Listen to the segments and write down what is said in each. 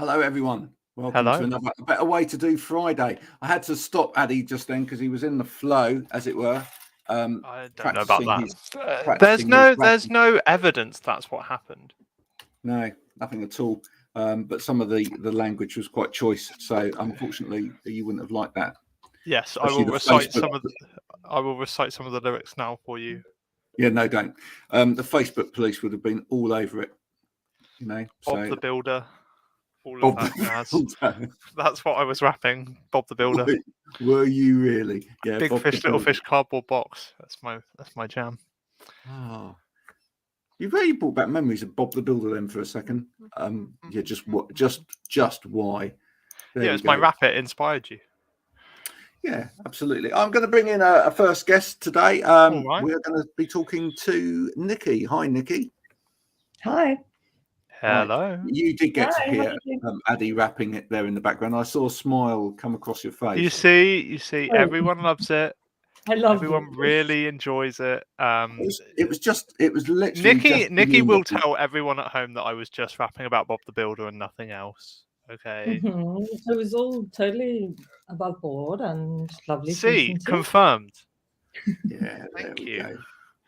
Hello, everyone. Welcome to Hello. another A Better Way to Do Friday. I had to stop Addy just then because he was in the flow, as it were. I don't know about Practicing that. his There's practicing his no rapping. evidence that's what happened. No, nothing at all. But some of the language was quite choice, so unfortunately you wouldn't have liked that. Yes, I Especially will the recite Facebook. some of the lyrics now for you. Yeah, no, don't. The Facebook police would have been all over it. You know, Bob so the Builder, all Bob of that jazz. the Builder. That's what I was rapping. Bob the Builder. Were you really? Yeah, Big Bob Fish, the Little Builder. Fish, Cardboard Box. That's my jam. Oh. You've really brought back memories of Bob the Builder then for a second. Yeah, just why? There Yeah, we it's my go. rap. It inspired you. Yeah, absolutely. I'm going to bring in a first guest today. All right. We're going to be talking to Nikki. Hi, Nikki. Hi. Hello. You did get to Hi, hear how are you doing? Addy rapping it there in the background. I saw a smile come across your face. You see, Oh. everyone loves it. I love Everyone it. really enjoys it. It was literally Nikki will tell everyone at home that I was just rapping about Bob the Builder and nothing else. Okay. So it was all totally above board and lovely to See, listen to. confirmed. Yeah, Thank you. Go.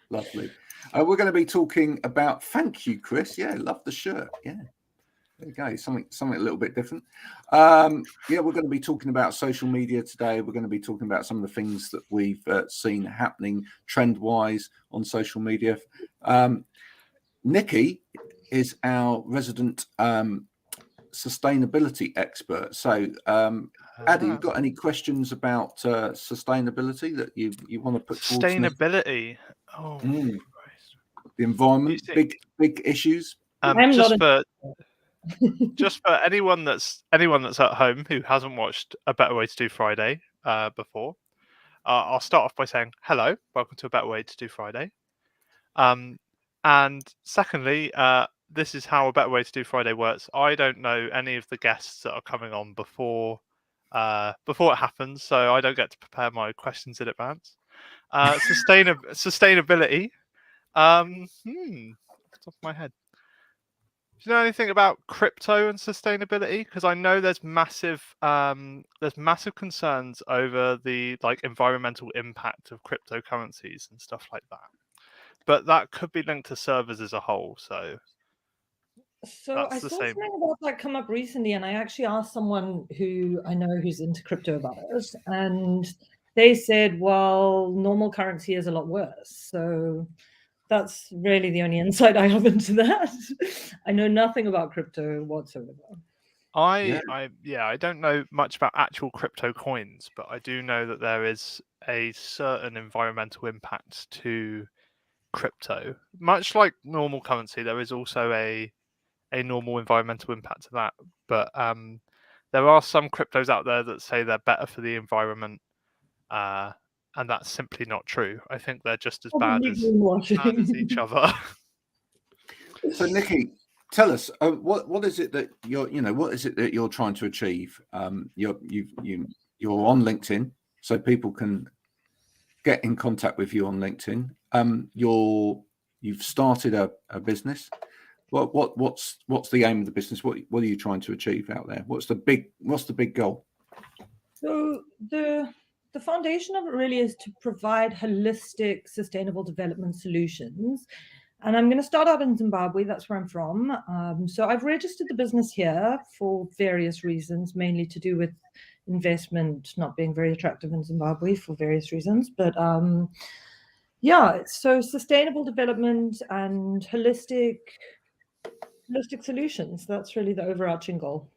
Lovely. We're going to be talking about. Thank you, Chris. Yeah, love the shirt. Yeah. There you go. Something a little bit different. Yeah, we're going to be talking about social media today. We're going to be talking about some of the things that we've seen happening trend-wise on social media. Nikki is our resident sustainability expert. So, Addy, you got any questions about sustainability that you want to put towards Sustainability. Oh, the environment, big issues. Just for anyone that's at home who hasn't watched A Better Way to Do Friday before, I'll start off by saying hello, welcome to A Better Way to Do Friday. And secondly, this is how A Better Way to Do Friday works. I don't know any of the guests that are coming on before it happens, so I don't get to prepare my questions in advance. Sustainability. Off the top of my head. Do you know anything about crypto and sustainability? Because I know there's massive concerns over the environmental impact of cryptocurrencies and stuff like that. But that could be linked to servers as a whole. So I saw something about that come up recently, and I actually asked someone who I know who's into crypto about it, and they said, "Well, normal currency is a lot worse." So that's really the only insight I have into that. I know nothing about crypto whatsoever. I don't know much about actual crypto coins, but I do know that there is a certain environmental impact to crypto. Much like normal currency, there is also a normal environmental impact to that. But there are some cryptos out there that say they're better for the environment, and that's simply not true. I think they're just as bad as each other. So, Nikki, tell us what is it that you're trying to achieve? You're on LinkedIn, so people can get in contact with you on LinkedIn. You've started a business. What's the aim of the business? What are you trying to achieve out there? What's the big goal? So the foundation of it really is to provide holistic, sustainable development solutions. And I'm going to start out in Zimbabwe. That's where I'm from. So I've registered the business here for various reasons, mainly to do with investment not being very attractive in Zimbabwe for various reasons. But so sustainable development and holistic solutions. That's really the overarching goal.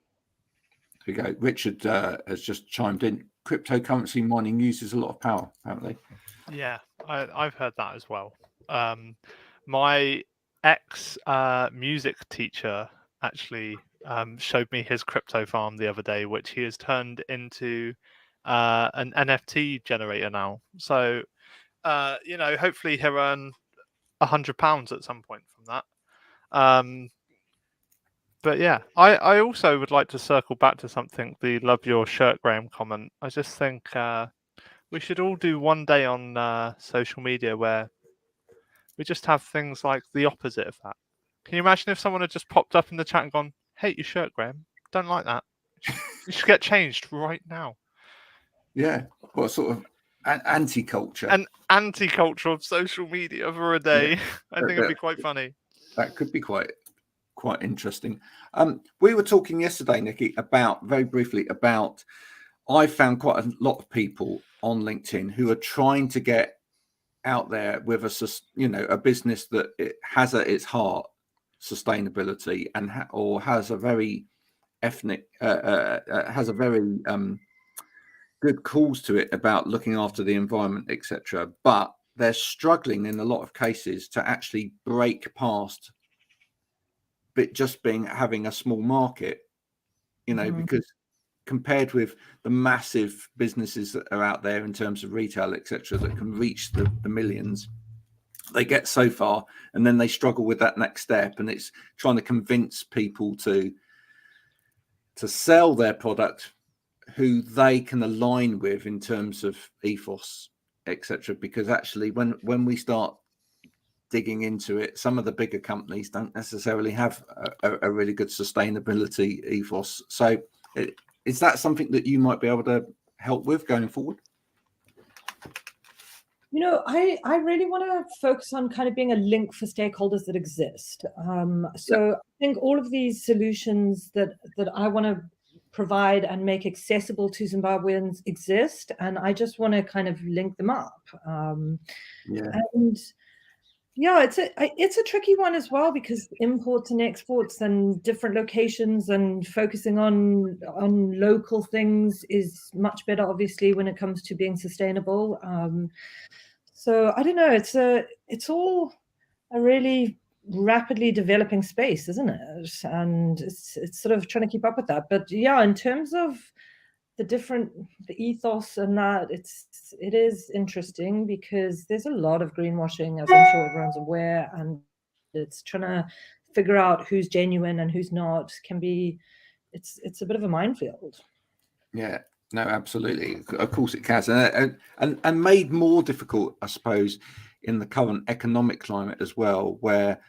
There we go. Richard has just chimed in. Cryptocurrency mining uses a lot of power, apparently. Yeah, I've heard that as well. My ex music teacher actually showed me his crypto farm the other day, which he has turned into an NFT generator now. So, hopefully he'll earn £100 at some point from that. But yeah, I also would like to circle back to something, the love your shirt, Graham comment. I just think we should all do one day on social media where we just have things like the opposite of that. Can you imagine if someone had just popped up in the chat and gone, "Hate your shirt, Graham. Don't like that. You should get changed right now. Yeah, what sort of anti-culture? An anti-culture of social media for a day. Yeah. I think it'd be quite funny. That could be quite interesting. We were talking yesterday, Nikki, very briefly about. I found quite a lot of people on LinkedIn who are trying to get out there with a business that it has at its heart sustainability and has a very has a very good cause to it about looking after the environment, etc. But they're struggling in a lot of cases to actually break past having a small market, because compared with the massive businesses that are out there in terms of retail, etc., that can reach the millions, they get so far and then they struggle with that next step, and it's trying to convince people to sell their product who they can align with in terms of ethos, etc. Because actually when we start digging into it, some of the bigger companies don't necessarily have a really good sustainability ethos. So is that something that you might be able to help with going forward? I really want to focus on kind of being a link for stakeholders that exist. So I think all of these solutions that I want to provide and make accessible to Zimbabweans exist, and I just want to kind of link them up. And yeah, it's a tricky one as well, because imports and exports and different locations and focusing on local things is much better, obviously, when it comes to being sustainable. So I don't know. It's all a really rapidly developing space, isn't it? And it's sort of trying to keep up with that. But yeah, in terms of the ethos and that, it is interesting, because there's a lot of greenwashing, as I'm sure everyone's aware, and it's trying to figure out who's genuine and who's not. It's a bit of a minefield. Yeah, no, absolutely. Of course it can, and made more difficult, I suppose, in the current economic climate as well, where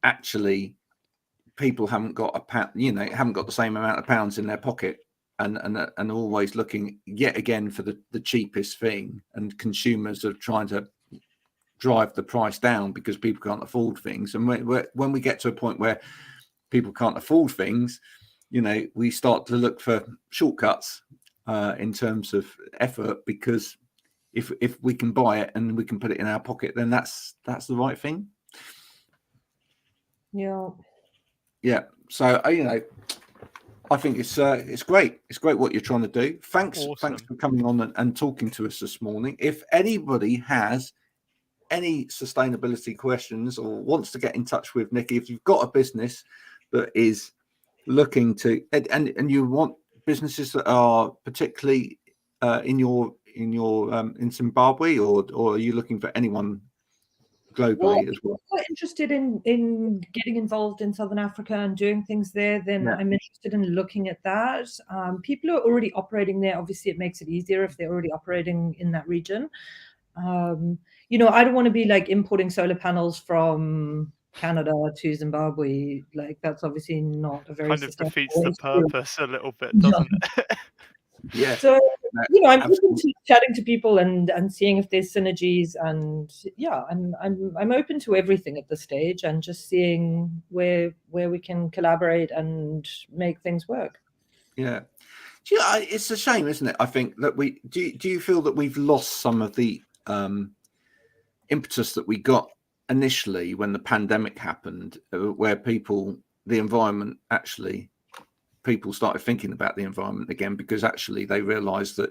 actually people haven't got haven't got the same amount of pounds in their pocket, and always looking yet again for the cheapest thing, and consumers are trying to drive the price down because people can't afford things. And when we get to a point where people can't afford things, we start to look for shortcuts in terms of effort, because if we can buy it and we can put it in our pocket, then that's the right thing. Yeah. So I think it's great. It's great what you're trying to do. Thanks for coming on and talking to us this morning. If anybody has any sustainability questions or wants to get in touch with Nikki, if you've got a business that is looking to and you want businesses that are particularly in Zimbabwe, or are you looking for anyone globally as well? If you're interested in getting involved in Southern Africa and doing things there, then I'm interested in looking at that. People who are already operating there, obviously it makes it easier if they're already operating in that region. I don't want to be like importing solar panels from Canada to Zimbabwe. Like, that's obviously not a very kind of defeats the purpose a little bit, doesn't it? Yeah. So I'm open to chatting to people and seeing if there's synergies, and I'm open to everything at this stage, and just seeing where we can collaborate and make things work. Yeah. It's a shame, isn't it? I think that do you feel that we've lost some of the impetus that we got initially when the pandemic happened, where the environment actually, people started thinking about the environment again, because actually they realized that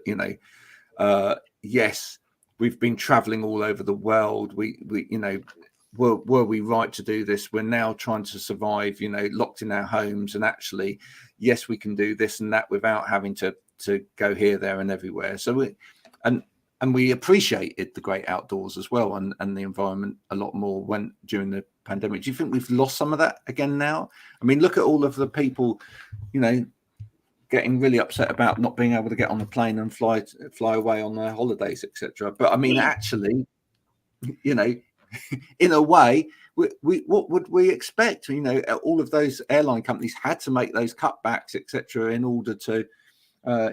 yes, we've been traveling all over the world, were we right to do this? We're now trying to survive, locked in our homes, and actually yes, we can do this and that without having to go here, there and everywhere. So we appreciated the great outdoors as well, and the environment a lot more during the pandemic. Do you think we've lost some of that again now? I mean, look at all of the people, getting really upset about not being able to get on the plane and fly away on their holidays, etc. But I mean, actually, in a way, what would we expect? You know, all of those airline companies had to make those cutbacks, etc., in order to,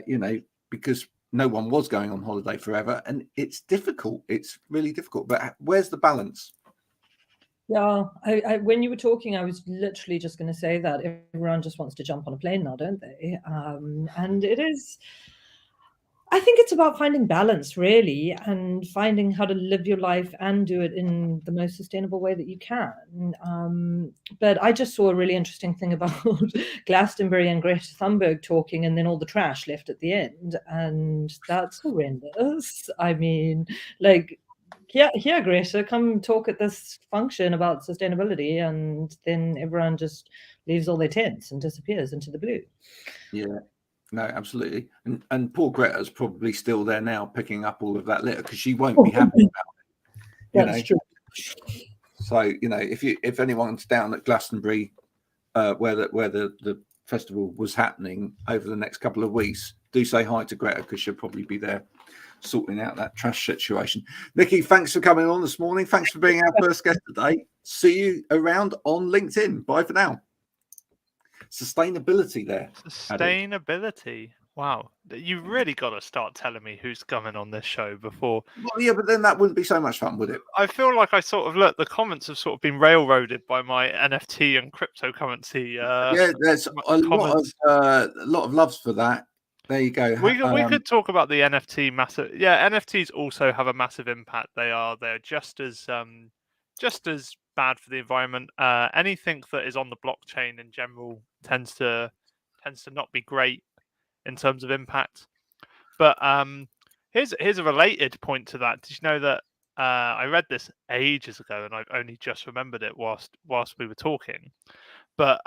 you know, because no one was going on holiday forever, and it's difficult. It's really difficult. But where's the balance? Yeah, when you were talking, I was literally just going to say that everyone just wants to jump on a plane now, don't they? And it is, I think it's about finding balance, really, and finding how to live your life and do it in the most sustainable way that you can. But I just saw a really interesting thing about Glastonbury and Greta Thunberg talking, and then all the trash left at the end, and that's horrendous. I mean, like, here, Greta, come talk at this function about sustainability, and then everyone just leaves all their tents and disappears into the blue. Yeah, no, absolutely. And poor Greta's probably still there now, picking up all of that litter because she won't be happy about it. That's true. So, you know, if anyone's down at Glastonbury, where the festival was happening over the next couple of weeks, do say hi to Greta because she'll probably be there sorting out that trash situation. Nikki, thanks for coming on this morning. Thanks for being our first guest today. See you around on LinkedIn. Bye for now. Sustainability there. Sustainability. Wow. You really got to start telling me who's coming on this show before. Well, yeah, but then that wouldn't be so much fun, would it? I feel like I sort of look, the comments have sort of been railroaded by my NFT and cryptocurrency. Yeah, there's a lot of loves for that. There you go. We could talk about the NFT massive. Yeah, NFTs also have a massive impact. They're just as bad for the environment. Anything that is on the blockchain in general tends to not be great in terms of impact. But here's a related point to that. Did you know that I read this ages ago and I've only just remembered it whilst we were talking? But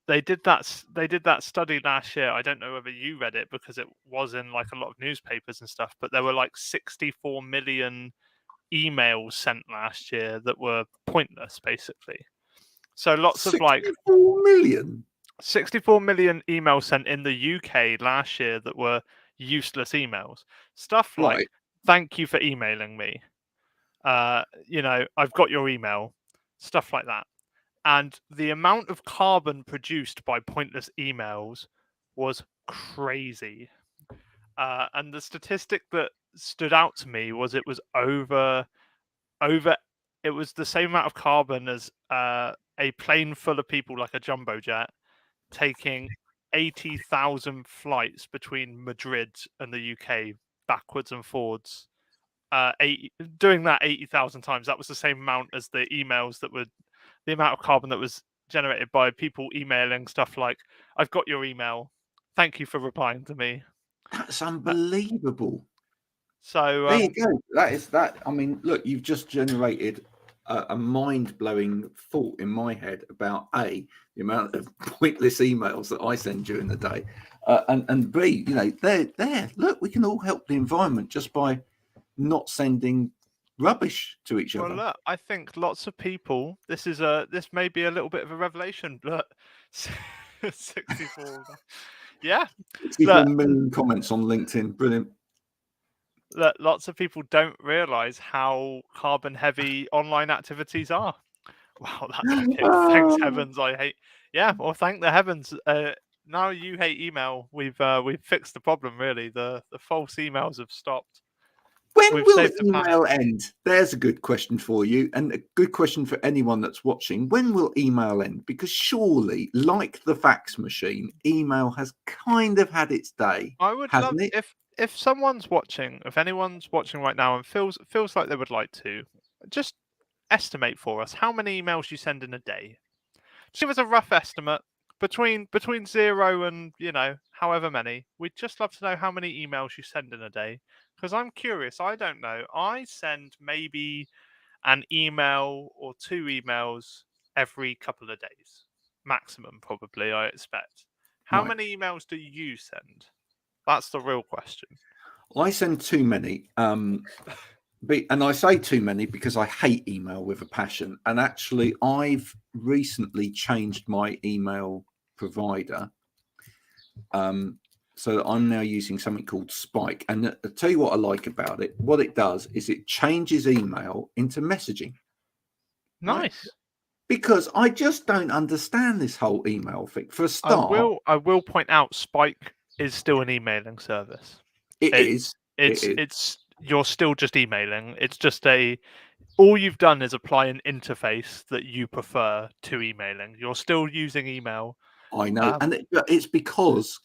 they did that study last year. I don't know whether you read it because it was in like a lot of newspapers and stuff. But there were like 64 million emails sent last year that were pointless, basically. So lots of like 64 million emails sent in the UK last year that were useless emails. Stuff like, thank you for emailing me. You know, I've got your email. Stuff like that. And the amount of carbon produced by pointless emails was crazy. And the statistic that stood out to me was it was it was the same amount of carbon as a plane full of people, like a jumbo jet, taking 80,000 flights between Madrid and the UK backwards and forwards. Doing that 80,000 times, that was the same amount as the emails that were the amount of carbon that was generated by people emailing stuff like, I've got your email. Thank you for replying to me. That's unbelievable. So there you go. That is that. I mean, look, you've just generated a mind-blowing thought in my head about A, the amount of pointless emails that I send during the day, and B, you know, there. Look, we can all help the environment just by not sending rubbish to each other. Well, look, I think lots of people. This may be a little bit of a revelation, but 64. Yeah, 64 million comments on LinkedIn. Brilliant. That lots of people don't realize how carbon heavy online activities are. Wow, that's epic. Thanks heavens, I hate. Yeah, well, thank the heavens. Now you hate email. We've fixed the problem. Really, the false emails have stopped. When will email end? There's a good question for you, and a good question for anyone that's watching. When will email end? Because surely, like the fax machine, email has kind of had its day. I would love it? If someone's watching, if anyone's watching right now and feels like they would like to, just estimate for us how many emails you send in a day. Just give us a rough estimate between 0 and, you know, however many. We'd just love to know how many emails you send in a day, because I'm curious. I don't know. I send maybe an email or 2 emails every couple of days, maximum, probably, I expect. How many emails do you send? That's the real question. I send too many. And I say too many because I hate email with a passion. And actually, I've recently changed my email provider. So that I'm now using something called Spike. And I'll tell you what I like about it. What it does is it changes email into messaging. Nice. Because I just don't understand this whole email thing. For a start, I will point out Spike is still an emailing service. it is. It's you're still just emailing. It's just all you've done is apply an interface that you prefer to emailing. You're still using email. I know, and it's because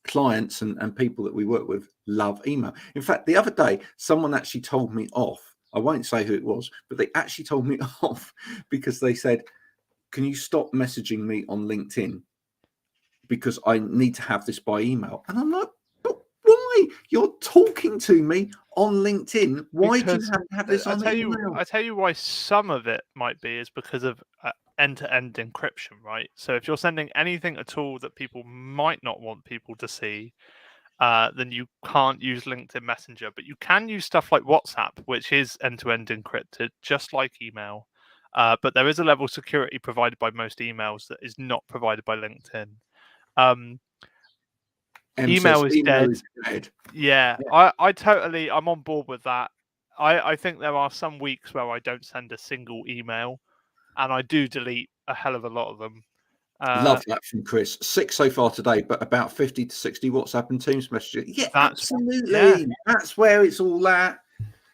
clients and people that we work with love email. In fact, the other day, someone actually told me off. I won't say who it was, but they actually told me off because they said, "Can you stop messaging me on LinkedIn? Because I need to have this by email." And I'm like, "But why? You're talking to me on LinkedIn. Why do you have to have this on email?" I tell you why some of it might be is because of end-to-end encryption, right? So if you're sending anything at all that people might not want people to see, then you can't use LinkedIn Messenger, but you can use stuff like WhatsApp, which is end-to-end encrypted, just like email. But there is a level of security provided by most emails that is not provided by LinkedIn. Email is dead. Yeah, I'm on board with that. I think there are some weeks where I don't send a single email, and I do delete a hell of a lot of them. Love that from Chris. 6 so far today, but about 50 to 60 WhatsApp and Teams messages. Yeah, absolutely. Yeah. That's where it's all at.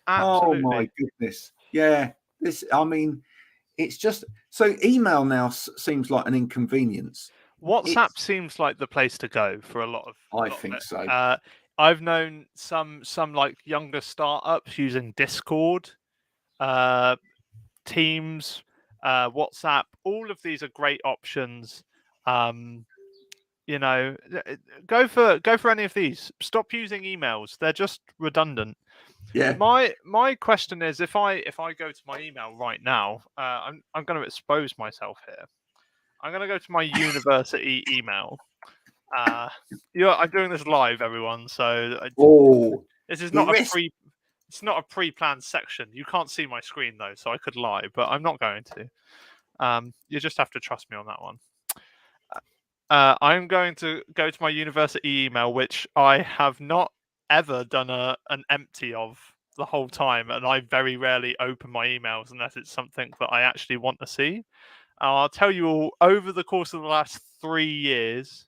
Absolutely. Oh my goodness. Yeah. It's just so email now seems like an inconvenience. WhatsApp seems like the place to go for a lot of. I think so. I've known some like younger startups using Discord, Teams, WhatsApp. All of these are great options. You know, go for any of these. Stop using emails; they're just redundant. Yeah. My question is, if I go to my email right now, I'm going to expose myself here. I'm going to go to my university email. I'm doing this live, everyone. So this is not it's not a pre-planned section. You can't see my screen though, so I could lie, but I'm not going to. You just have to trust me on that one. I'm going to go to my university email, which I have not ever done an empty of the whole time, and I very rarely open my emails unless it's something that I actually want to see. I'll tell you all over the course of the last 3 years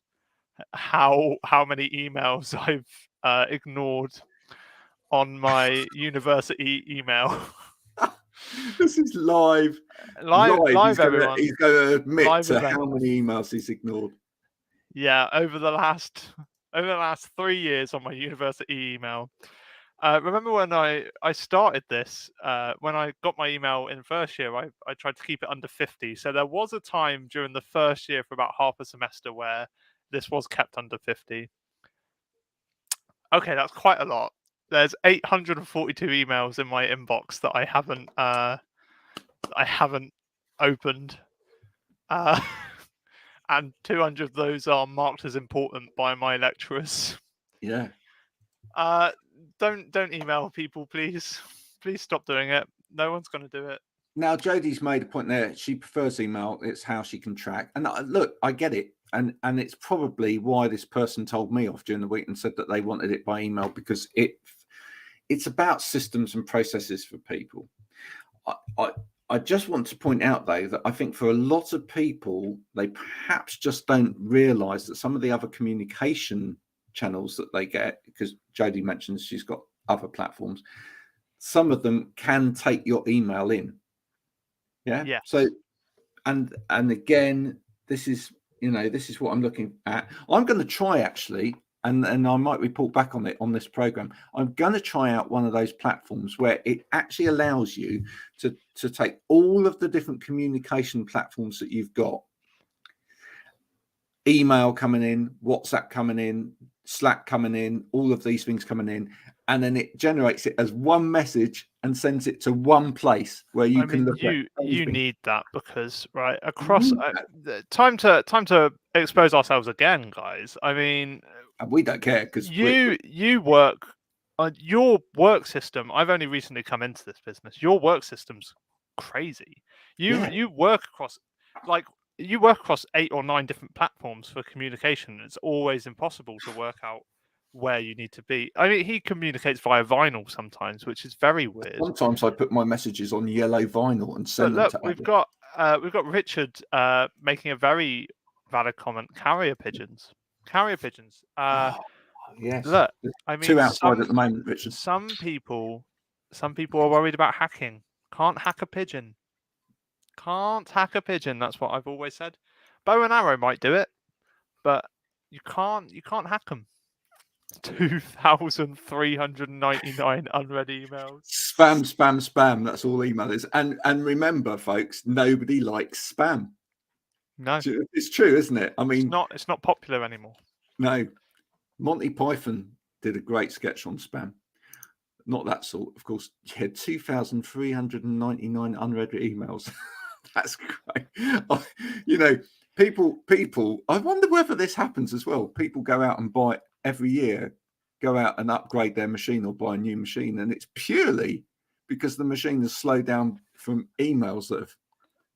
how many emails I've ignored on my university email. This is live. Everyone. He's going to admit to how many emails he's ignored. Yeah, over the last 3 years on my university email. Remember when I started this, when I got my email in first year, I tried to keep it under 50. So there was a time during the first year for about half a semester where this was kept under 50. Okay, that's quite a lot. There's 842 emails in my inbox that I haven't opened. And 200 of those are marked as important by my lecturers. Yeah. Don't email people, please. Please stop doing it. No one's going to do it. Now, Jodie's made a point there. She prefers email. It's how she can track. And look, I get it. And it's probably why this person told me off during the week and said that they wanted it by email, because it's about systems and processes for people. I just want to point out, though, that I think for a lot of people, they perhaps just don't realize that some of the other communication channels that they get, because Jodie mentions she's got other platforms, some of them can take your email in. Yeah. So, and again, this is what I'm looking at. I'm going to try actually, and I might report back on it on this program. I'm going to try out one of those platforms where it actually allows you to take all of the different communication platforms that you've got, email coming in, WhatsApp coming in, Slack coming in, all of these things coming in, and then it generates it as one message and sends it to one place where you can look at. You need that because across time to expose ourselves again, guys. I mean, and we don't care because you work on your work system. I've only recently come into this business. Your work system's crazy. You work across 8 or 9 different platforms for communication. It's always impossible to work out where you need to be. I mean, he communicates via vinyl sometimes, which is very weird. Sometimes I put my messages on yellow vinyl and But send them look, to we've others. got Richard making a very valid comment. Carrier pigeons. Yes. Look, There's I mean, 2 outside at the moment, Richard. some people are worried about hacking. Can't hack a pigeon. Can't hack a pigeon. That's what I've always said. Bow and arrow might do it, but you can't hack them. 2,399 unread emails. Spam, spam, spam. That's all email is. And remember, folks, nobody likes spam. No, It's true, isn't it? I mean, it's not popular anymore. no. Monty Python did a great sketch on spam. Not that sort, of course. Yeah, 2,399 unread emails. That's great. You know, people. I wonder whether this happens as well. People go out and buy every year, go out and upgrade their machine or buy a new machine, and it's purely because the machine has slowed down from emails that have.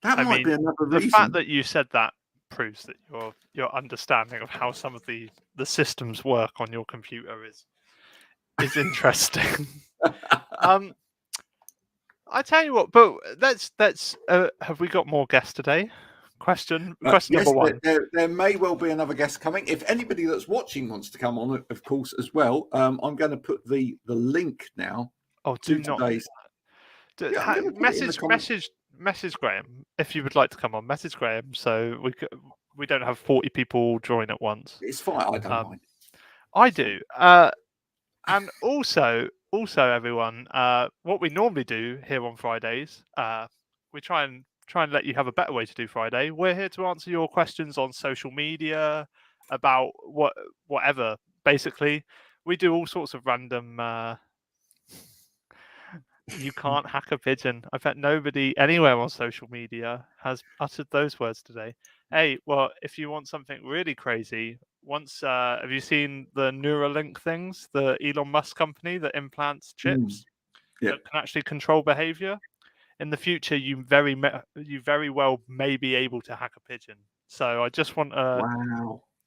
That I might mean, be another the reason. fact that you said that proves that your understanding of how some of the systems work on your computer is interesting. I tell you what, but let's have we got more guests today? Question Yes, number one. There may well be another guest coming. If anybody that's watching wants to come on, of course, as well. I'm going to put the link now. Oh, do not today's. Yeah, I'm gonna put it in the comments. message Graham if you would like to come on. Message Graham so we don't have 40 people join at once. It's fine. I don't mind. I do. And also everyone, what we normally do here on Fridays, we try and let you have a better way to do Friday. We're here to answer your questions on social media about whatever. Basically, we do all sorts of random. You can't hack a pigeon. I bet nobody anywhere on social media has uttered those words today. Hey, well, if you want something really crazy, have you seen the Neuralink things, the Elon Musk company that implants chips that can actually control behavior? In the future, you very well may be able to hack a pigeon. So I just want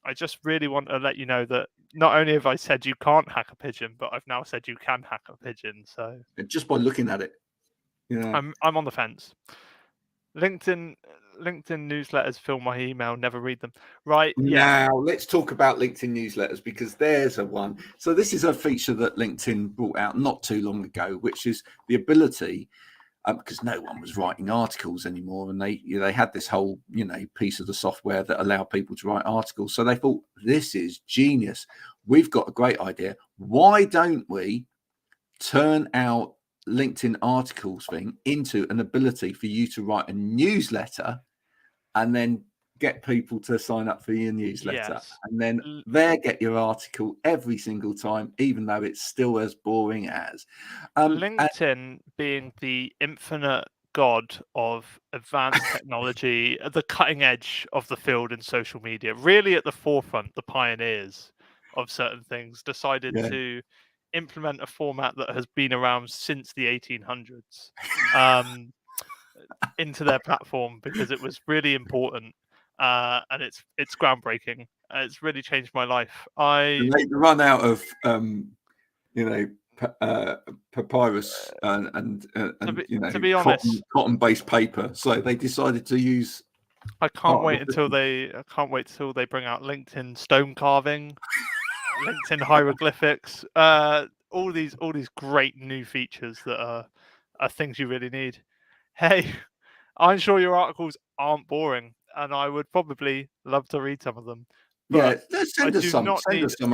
I just really want to let you know that not only have I said you can't hack a pigeon, but I've now said you can hack a pigeon. So just by looking at it, I'm on the fence. LinkedIn newsletters fill my email, never read them. Right. Now let's talk about LinkedIn newsletters, because there's a one. So this is a feature that LinkedIn brought out not too long ago, which is the ability, because no one was writing articles anymore, and they had this whole piece of the software that allowed people to write articles. So they thought, this is genius. We've got a great idea. Why don't we turn our LinkedIn articles thing into an ability for you to write a newsletter and then get people to sign up for your newsletter, and then get your article every single time, even though it's still as boring as LinkedIn being the infinite god of advanced technology, at the cutting edge of the field in social media, really at the forefront, the pioneers of certain things, decided to implement a format that has been around since the 1800s into their platform, because it was really important, and it's groundbreaking. It's really changed my life. They run out of papyrus and to be honest, cotton-based paper, so they decided to use. I can't wait until they bring out LinkedIn stone carving, LinkedIn hieroglyphics, all these great new features that are things you really need. Hey, I'm sure your articles aren't boring, and I would probably love to read some of them. Send us some,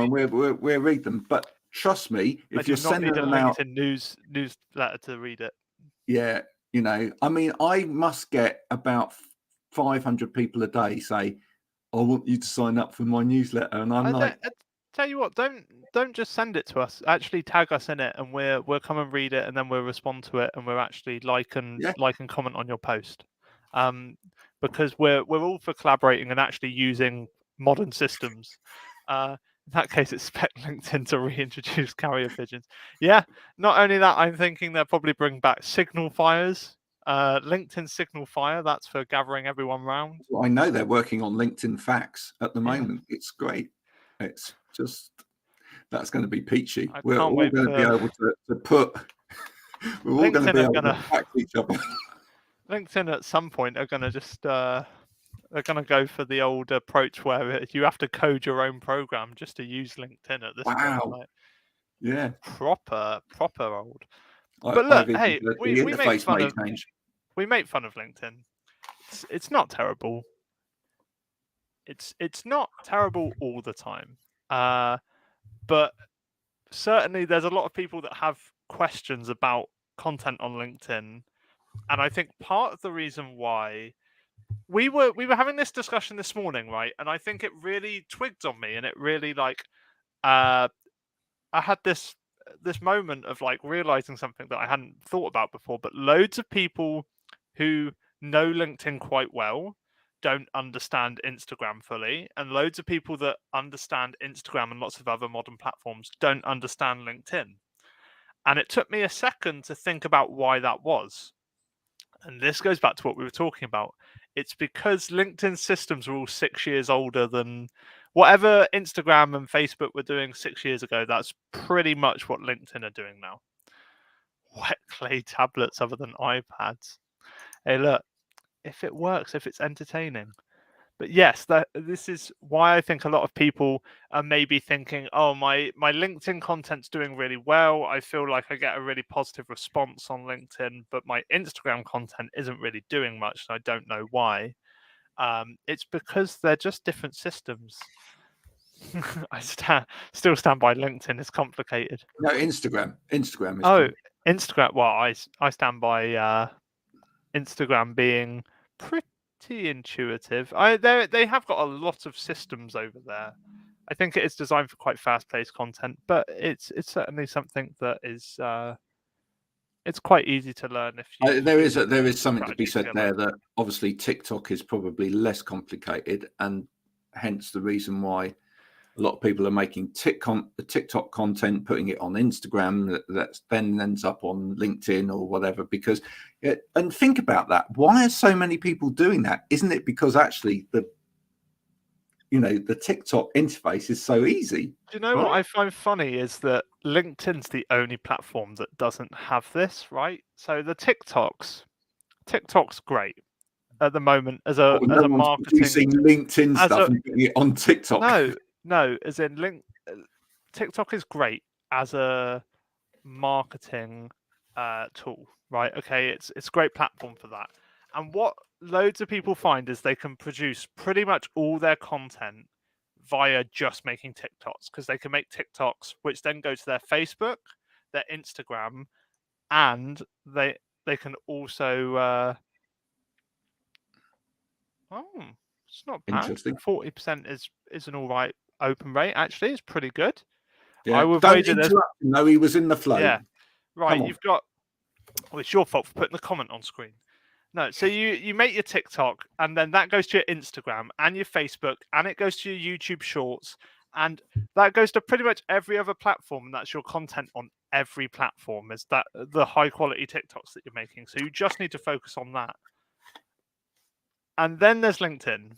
and we'll read them. But trust me, if you're sending them out, newsletter to read it. Yeah, I mean, I must get about 500 people a day say, "I want you to sign up for my newsletter," and I tell you what, don't just send it to us. Actually, tag us in it, and we'll come and read it, and then we'll respond to it, and we'll actually like and comment on your post. Because we're all for collaborating and actually using modern systems. In that case, expect LinkedIn to reintroduce carrier pigeons. Yeah, not only that, I'm thinking they'll probably bring back signal fires. LinkedIn Signal Fire, that's for gathering everyone round. Well, I know they're working on LinkedIn Facts at the moment. It's great. It's just That's going to be peachy. I We're can't all wait going to be for able to put. We're all going to LinkedIn be are able to gonna- back each other. LinkedIn at some point are going to just they're going to go for the old approach where you have to code your own program just to use LinkedIn at this Wow. point. Like, Yeah. proper old. I- But look, I've even hey, said we the make interface fun may of change. LinkedIn. It's not terrible. It's not terrible all the time. But certainly there's a lot of people that have questions about content on LinkedIn, and I think part of the reason why we were having this discussion this morning, right? And I think it really twigged on me, and it really I had this moment of like realizing something that I hadn't thought about before. But loads of people who know LinkedIn quite well don't understand Instagram fully, and loads of people that understand Instagram and lots of other modern platforms don't understand LinkedIn. And it took me a second to think about why that was. And this goes back to what we were talking about. It's because LinkedIn systems are all 6 years older than whatever Instagram and Facebook were doing 6 years ago. That's pretty much what LinkedIn are doing now. Wet clay tablets other than iPads. Hey, look, if it works, if it's entertaining. But yes, this is why I think a lot of people are maybe thinking, oh, my LinkedIn content's doing really well. I feel like I get a really positive response on LinkedIn, but my Instagram content isn't really doing much, and I don't know why. It's because they're just different systems. I still stand by LinkedIn. It's complicated. No, Instagram. Instagram is. Oh, Instagram. Well, I stand by Instagram being pretty intuitive. They have got a lot of systems over there. I think it is designed for quite fast-paced content, but it's certainly something that is it's quite easy to learn if you. There is something to be strategy said together. there that obviously TikTok is probably less complicated, and hence the reason why a lot of people are making TikTok content, putting it on Instagram that then ends up on LinkedIn or whatever. Because, and think about that. Why are so many people doing that? Isn't it because actually the TikTok interface is so easy? Do you know what I find funny is that LinkedIn's the only platform that doesn't have this, right? So the TikTok's great at the moment as a marketing. Producing LinkedIn as stuff a- and putting it on TikTok. No, as in TikTok is great as a marketing tool, right? Okay, it's a great platform for that. And what loads of people find is they can produce pretty much all their content via just making TikToks, because they can make TikToks which then go to their Facebook, their Instagram, and they can also it's not bad. Interesting. 40% is an all right open rate. Actually, it's pretty good. Yeah. I would Don't wager there's. interrupt him. No, he was in the flow. Yeah, right. Come on. You've got. Well, it's your fault for putting the comment on screen. No, so you make your TikTok, and then that goes to your Instagram and your Facebook, and it goes to your YouTube Shorts, and that goes to pretty much every other platform. And that's your content on every platform. Is that the high quality TikToks that you're making? So you just need to focus on that. And then there's LinkedIn,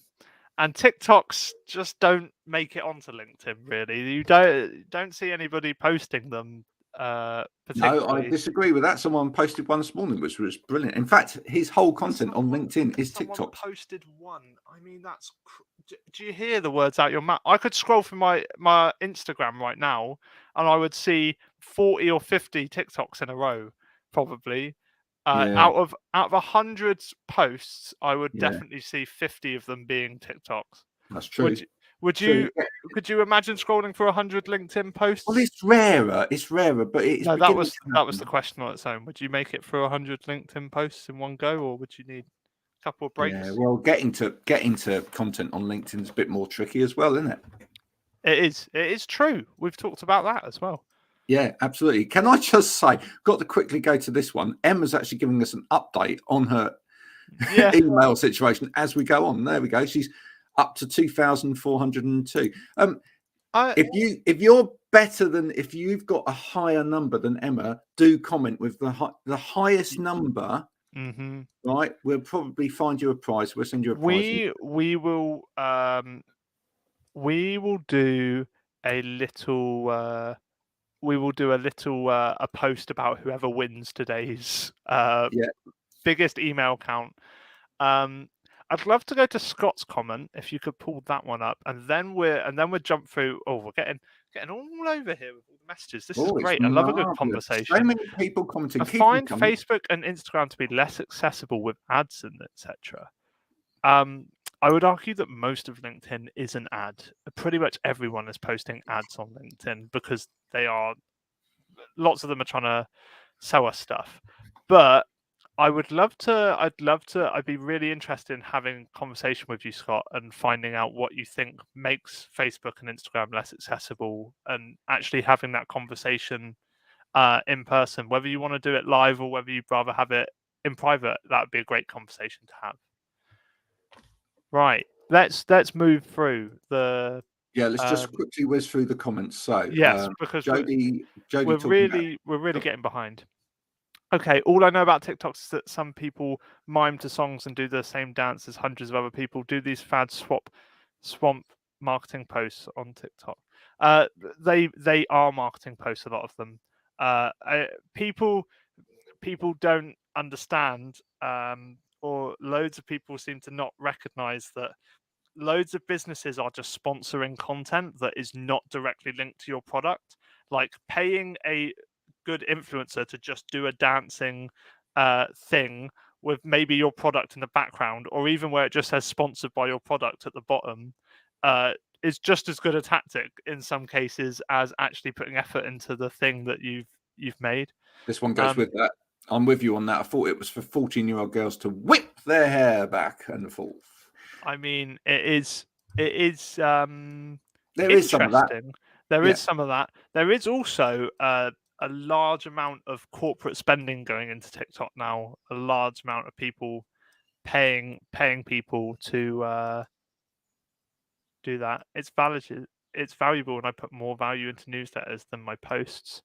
and TikToks just don't make it onto LinkedIn. Really, you don't see anybody posting them. No, Particularly. I disagree with that. Someone posted one this morning, which was brilliant. In fact, his whole content on LinkedIn is TikTok. Posted one. I mean, that's. Do you hear the words out your mouth? I could scroll through my Instagram right now, and I would see 40 or 50 TikToks in a row, probably. Out of 100 posts, I would definitely see 50 of them being TikToks. That's true. Could you imagine scrolling for 100 LinkedIn posts? Well, it's rarer. It's rarer, but it's no. That was the question on its own. Would you make it for 100 LinkedIn posts in one go, or would you need a couple of breaks? Yeah, well, getting to content on LinkedIn is a bit more tricky as well, isn't it? It is. It is true. We've talked about that as well. Yeah, absolutely. Can I just say, got to quickly go to this one. Emma's actually giving us an update on her email situation as we go on. There we go. She's up to 2,402. If you're better than, if you've got a higher number than Emma, do comment with the highest number. Mm-hmm. Right, we'll probably find you a prize. We'll send you a prize. We will do a little. We will do a little a post about whoever wins today's biggest email count. I'd love to go to Scott's comment if you could pull that one up, and then we'll jump through. Oh, we're getting all over here with all the messages. This is great. I love a good conversation. So many people commenting. I find Facebook and Instagram to be less accessible with ads and etc. I would argue that most of LinkedIn is an ad. Pretty much everyone is posting ads on LinkedIn because lots of them are trying to sell us stuff. But I'd be really interested in having a conversation with you, Scott, and finding out what you think makes Facebook and Instagram less accessible, and actually having that conversation in person, whether you want to do it live or whether you'd rather have it in private. That would be a great conversation to have. Right. Let's move through the. Yeah, let's just quickly whiz through the comments. So yes, because Jody we're really getting behind. Okay, all I know about TikTok is that some people mime to songs and do the same dance as hundreds of other people. Do these fads swamp marketing posts on TikTok? They are marketing posts, a lot of them. People don't understand, or loads of people seem to not recognize that loads of businesses are just sponsoring content that is not directly linked to your product, like paying a good influencer to just do a dancing thing with maybe your product in the background, or even where it just says sponsored by your product at the bottom, is just as good a tactic in some cases as actually putting effort into the thing that you've made. This one goes with that. I'm with you on that. I thought it was for 14-year-old girls to whip their hair back and forth. I mean, it is. There is some of that. There is some of that. There is also a large amount of corporate spending going into TikTok now. A large amount of people paying people to do that. It's valuable, and I put more value into newsletters than my posts.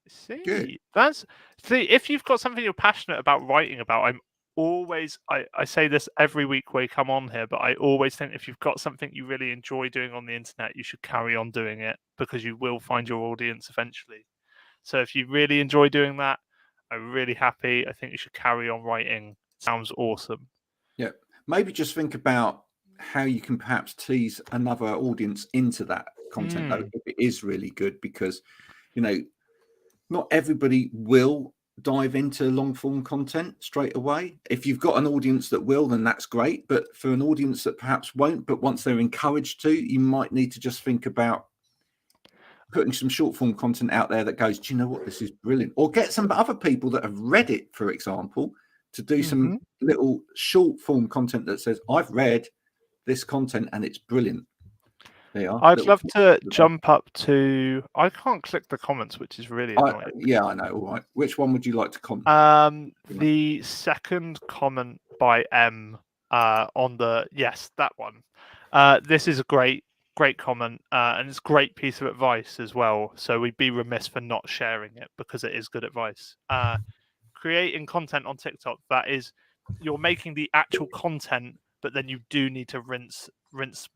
See, good. If you've got something you're passionate about writing about, I'm always, I say this every week where you come on here, but I always think if you've got something you really enjoy doing on the internet, you should carry on doing it, because you will find your audience eventually. So if you really enjoy doing that, I'm really happy. I think you should carry on writing. Sounds awesome. Yeah, maybe just think about how you can perhaps tease another audience into that content though, if it is really good, because not everybody will dive into long form content straight away. If you've got an audience that will, then that's great. But for an audience that perhaps won't, but once they're encouraged to, you might need to just think about putting some short form content out there that goes, do you know what, this is brilliant? Or get some other people that have read it, for example, to do some little short form content that says, I've read this content and it's brilliant. I'd love to jump up to. I can't click the comments, which is really annoying. Yeah, I know. All right. Which one would you like to comment? The second comment by M on the that one. This is a great comment, and it's a great piece of advice as well. So we'd be remiss for not sharing it because it is good advice. Creating content on TikTok, that is, you're making the actual content, but then you do need to rinse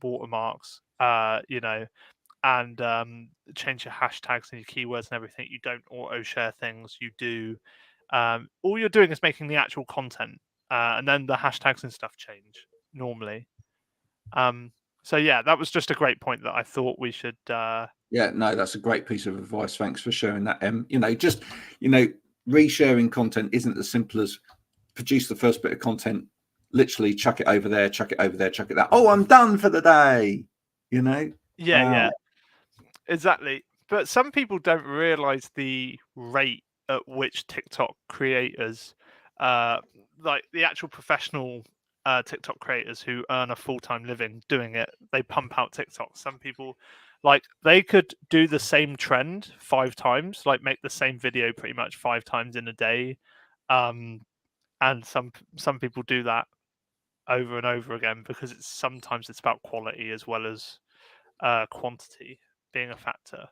watermarks. And change your hashtags and your keywords and everything. You don't auto share things. You do. All you're doing is making the actual content, and then the hashtags and stuff change normally. So yeah, that was just a great point that I thought we should. Yeah, no, that's a great piece of advice. Thanks for sharing that. Resharing content isn't as simple as produce the first bit of content, literally chuck it over there, chuck it over there, chuck it there. Oh, I'm done for the day. Yeah, exactly. But some people don't realize the rate at which TikTok creators, like the actual professional TikTok creators who earn a full-time living doing it, they pump out TikTok. Some people, like, they could do the same trend 5 times, like make the same video pretty much 5 times in a day, and some people do that over and over again because sometimes it's about quality as well as quantity being a factor.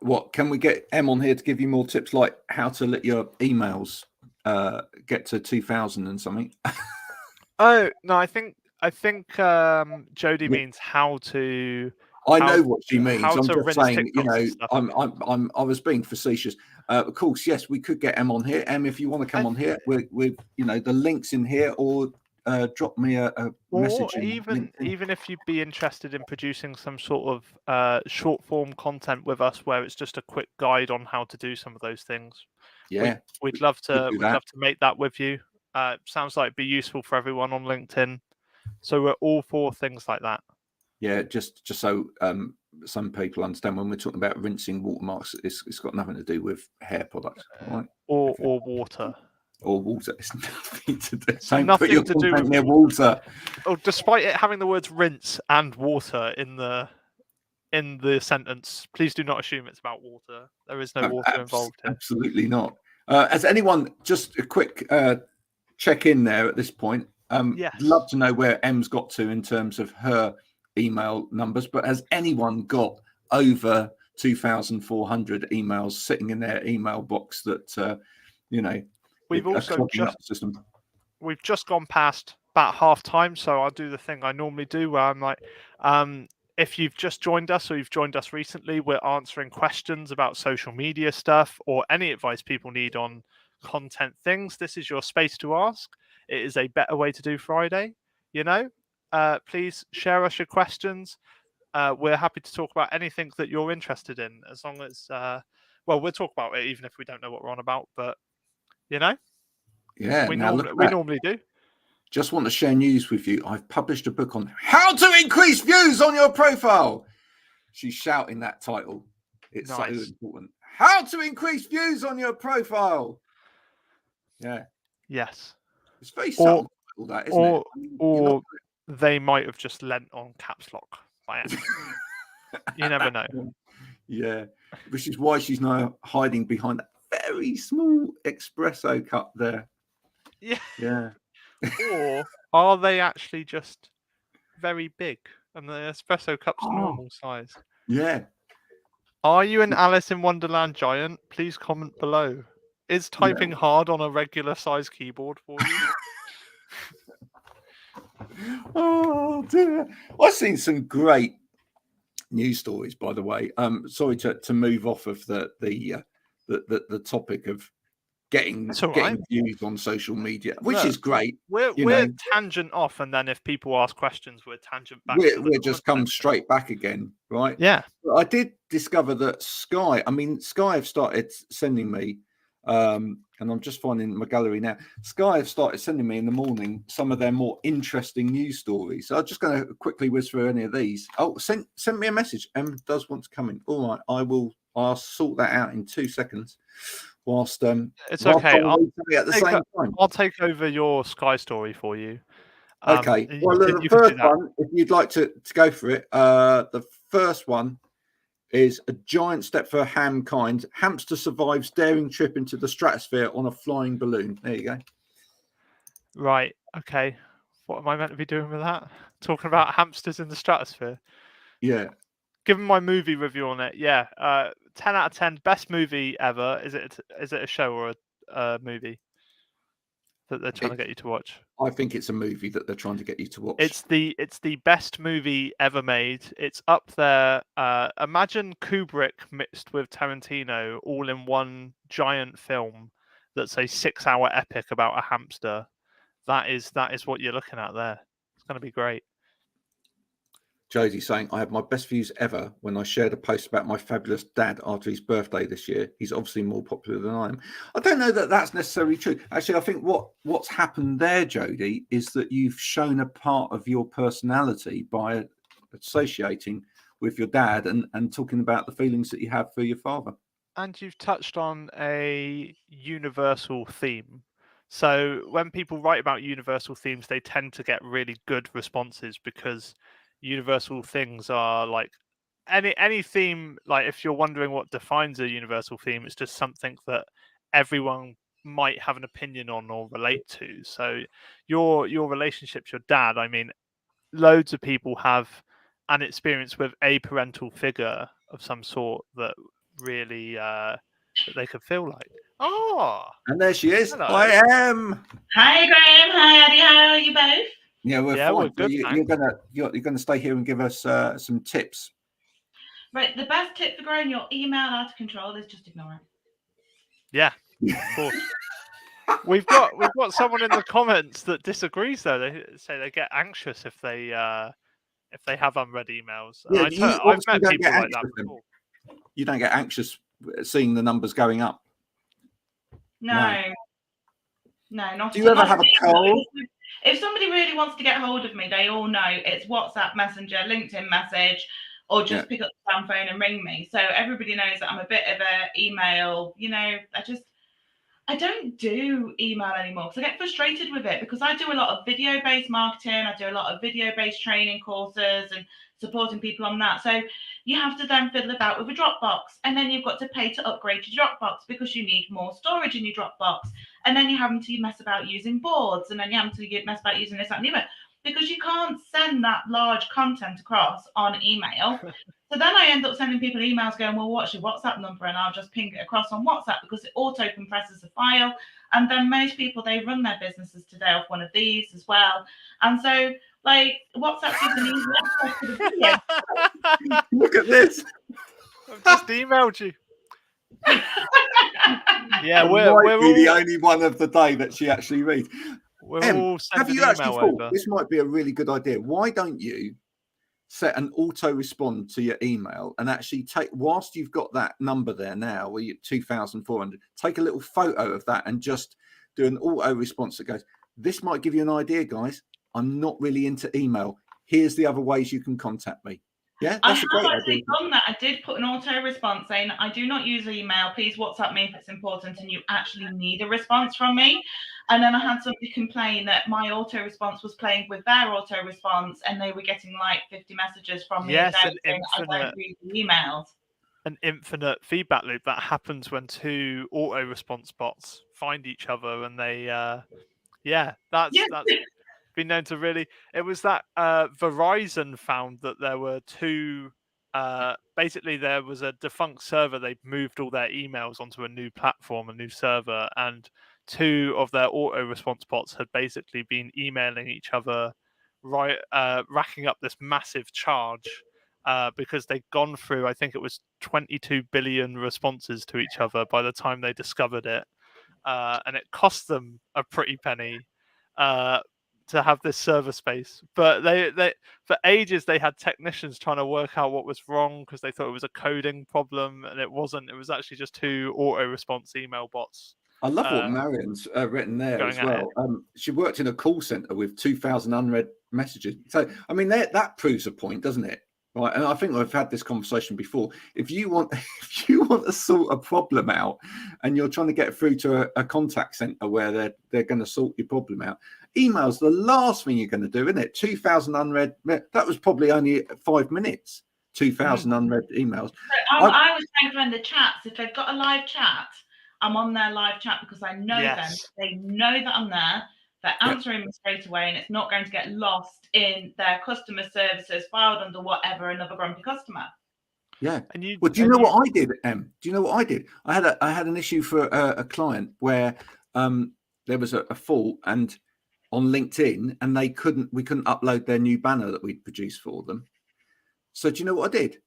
What can we get M on here to give you more tips, like how to let your emails get to 2,000 and something? Oh no, I think I think Jodie Yeah. means how to. I How- know what she means. how I'm to just rinse saying, you TikToks know, and stuff. I was being facetious. Of course, yes, we could get Em on here. Em, if you want to come on here, we're you know, the links in here, or drop me a Or message. on even LinkedIn. even if you'd be interested in producing some sort of short form content with us, where it's just a quick guide on how to do some of those things. Yeah, We'd love could to. do We'd that. love to make that with you. Sounds like it'd be useful for everyone on LinkedIn. So we're all for things like that. Yeah, just so some people understand, when we're talking about rinsing watermarks, it's got nothing to do with hair products, right? Or water. Or water. It's nothing to do. So Don't put nothing your to do content with near water. Oh, despite it having the words rinse and water in the sentence, please do not assume it's about water. There is no water involved here. Absolutely not. Has anyone, just a quick check in there at this point? Yes. Love to know where Em's got to in terms of her email numbers, but has anyone got over 2,400 emails sitting in their email box that, you know, We've are also clogging up the system? We've just gone past about half time, so I'll do the thing I normally do where I'm like, if you've just joined us or you've joined us recently, we're answering questions about social media stuff or any advice people need on content things. This is your space to ask. It is a better way to do Friday, you know. Please share us your questions. We're happy to talk about anything that you're interested in, as long as, well, we'll talk about it even if we don't know what we're on about, but, you know. Yeah, We now normally do. Just want to share news with you. I've published a book on how to increase views on your profile. She's shouting that title. It's so Nice. important. How to increase views on your profile. Yeah. Yes. It's very subtle, all that, isn't it? I mean, Or they might have just lent on caps lock by accident. You never know. Yeah. Which is why she's now hiding behind that very small espresso cup there. Yeah. Yeah. Or are they actually just very big and the espresso cup's normal size? Yeah. Are you an Alice in Wonderland giant? Please comment below. Is typing hard on a regular size keyboard for you? Oh dear. I've seen some great news stories, by the way. Sorry to move off of the topic of getting views on social media, which is great. We're tangent off, and then if people ask questions, we're tangent back. We're just come straight back again, right? Yeah. But I did discover that Sky have started sending me, and I'm just finding my gallery now. Sky have started sending me in the morning some of their more interesting news stories. So I'm just going to quickly whiz through any of these. Oh, send me a message. Em does want to come in. All right, I'll sort that out in 2 seconds. Whilst it's okay. I'll take over your Sky story for you. Okay. Well, the first one, if you'd like to go for it, the first one is a giant step for mankind. Hamster survives daring trip into the stratosphere on a flying balloon. There you go. Right. Okay. What am I meant to be doing with that? Talking about hamsters in the stratosphere? Yeah. Given my movie review on it, 10 out of 10, best movie ever. Is it a show or a movie that they're trying to get you to watch? I think it's a movie that they're trying to get you to watch. It's the best movie ever made. It's up there. Imagine Kubrick mixed with Tarantino all in one giant film that's a 6-hour epic about a hamster. That is what you're looking at there. It's going to be great. Josie saying, I had my best views ever when I shared a post about my fabulous dad after his birthday this year. He's obviously more popular than I am. I don't know that that's necessarily true. Actually, I think what's happened there, Jodie, is that you've shown a part of your personality by associating with your dad and talking about the feelings that you have for your father. And you've touched on a universal theme. So when people write about universal themes, they tend to get really good responses because universal things are like any theme. Like if you're wondering what defines a universal theme, it's just something that everyone might have an opinion on or relate to. So your relationship to your dad, I mean, loads of people have an experience with a parental figure of some sort that really that they could feel like. Oh, and there she is. hello. I am. Hi, Graham. Hi, Addy. How are you both? Yeah, we're Yeah, fine. we're So good, you're gonna stay here and give us some tips. Right. The best tip for growing your email out of control is just ignore it. Yeah, of course. We've got someone in the comments that disagrees though. They say they get anxious if they have unread emails. Yeah, I've met don't people get like that anxious then. before. You don't get anxious seeing the numbers going up. No, not. Do you ever have a cold? If somebody really wants to get hold of me, they all know it's WhatsApp Messenger, LinkedIn message, or just pick up the damn phone and ring me. So everybody knows that I'm a bit of a email. I don't do email anymore because I get frustrated with it, because I do a lot of video-based marketing. I do a lot of video-based training courses and supporting people on that. So you have to then fiddle about with a Dropbox, and then you've got to pay to upgrade your Dropbox because you need more storage in your Dropbox. And then you're having to mess about using boards, and then you're having to mess about using this, that, and the other, because you can't send that large content across on email. So then I end up sending people emails going, well, what's your WhatsApp number? And I'll just ping it across on WhatsApp because it auto compresses the file. And then most people, they run their businesses today off one of these as well. And so, WhatsApp gives an easy access to the video. Look at this. I've just emailed you. Yeah, we're all the only one of the day that she actually reads. We're all sending have you actually email thought over. this might be a really good idea? Why don't you set an auto respond to your email and actually take, whilst you've got that number there now, where you're 2,400, take a little photo of that and just do an auto response that goes, this might give you an idea, guys. I'm not really into email. Here's the other ways you can contact me. Yeah, that's a great idea. Done that. I did put an auto response saying, I do not use email. Please WhatsApp me if it's important and you actually need a response from me. And then I had somebody complain that my auto response was playing with their auto response, and they were getting 50 messages from me. Yes, saying, I don't read the emails. An infinite feedback loop that happens when two auto response bots find each other, and they that's been known to really. It was that Verizon found that there were two. Basically, there was a defunct server. They moved all their emails onto a new platform, a new server, and two of their auto response bots had basically been emailing each other, racking up this massive charge because they'd gone through, I think it was 22 billion responses to each other by the time they discovered it, and it cost them a pretty penny to have this server space. But they for ages they had technicians trying to work out what was wrong because they thought it was a coding problem, and it wasn't. It was actually just two auto response email bots. I love what Marion's written there as well. She worked in a call center with 2,000 unread messages. So, I mean, that proves a point, doesn't it? Right. And I think I've had this conversation before. If you want to sort a problem out and you're trying to get through to a contact center where they're going to sort your problem out, email's the last thing you're going to do, isn't it? 2,000 unread. That was probably only 5 minutes. 2,000 unread emails. I was trying to find the chats. If they've got a live chat, I'm on their live chat because I know them. They know that I'm there. They're answering me straight away, and it's not going to get lost in their customer services filed under whatever another grumpy customer. Yeah. Do you know what I did, Em? Do you know what I did? I had an issue for a client where there was a fault and on LinkedIn, and we couldn't upload their new banner that we'd produced for them. So do you know what I did?